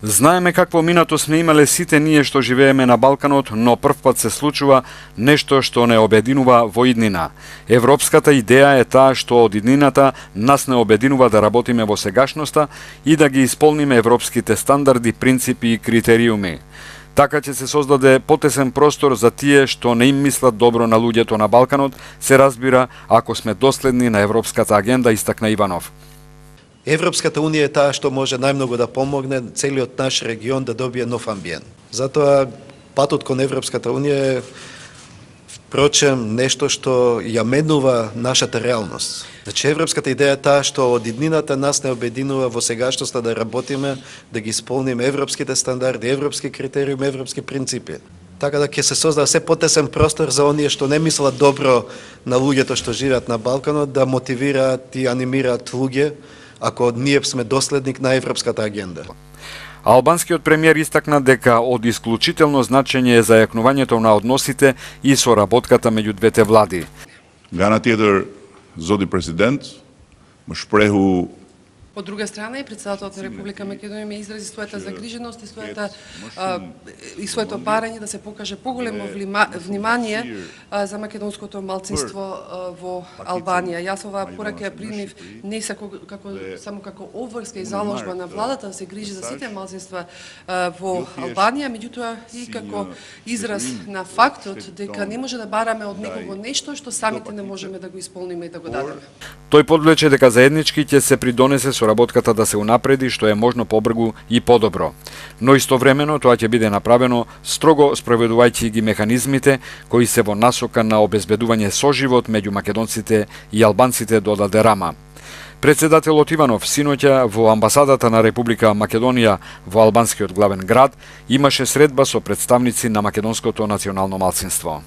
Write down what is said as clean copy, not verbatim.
Знаеме какво минато сме имале сите ние што живееме на Балканот, но првпат се случува нешто што не обединува во иднина. Европската идеја е таа што од иднината нас не обединува да работиме во сегашноста и да ги исполниме европските стандарди, принципи и критериуми. Така ќе се создаде потесен простор за тие што не им мислат добро на луѓето на Балканот, се разбира ако сме доследни на европската агенда, истакна Иванов. Европската унија е таа што може најмногу да помогне целиот наш регион да добие нов амбиент. Затоа патот кон Европската унија е впрочем нешто што ја менува нашата реалност. Значи европската идеја е таа што од иднината нас не обединува во сегашноста да работиме, да ги исполниме европските стандарди, европски критериуми, европски принципи. Така да ќе се создава се потесен простор за оние што не мислат добро на луѓето што живеат на Балканот, да мотивираат и анимираат луѓе ако ние сме доследник на европската агенда. Албанскиот премиер истакна дека од исклучително значење е зајакнувањето на односите и соработката меѓу двете влади. Гана тjetër, зоти президент, më shprehu. Од друга страна и претседателот на Република Македонија ме изрази својата загриженост и своето барање да се покаже поголемо внимание за македонското малцинство во Албанија. Јас оваа порака ја примив не само како обврска и заложба на владата да се грижи за сите малцинства во Албанија, меѓутоа и како израз на фактот дека не може да бараме од некого нешто што самите не можеме да го исполниме и да го дадеме. Тој подлече дека заеднички ќе се придонесе соработката да се унапреди што е можно побргу и подобро. Но истовремено тоа ќе биде направено строго спроведувајќи ги механизмите кои се во насока на обезбедување соживот меѓу македонците и албанците, додаде Рама. Председателот Иванов синоќа во амбасадата на Република Македонија во албанскиот главен град имаше средба со представници на македонското национално малцинство.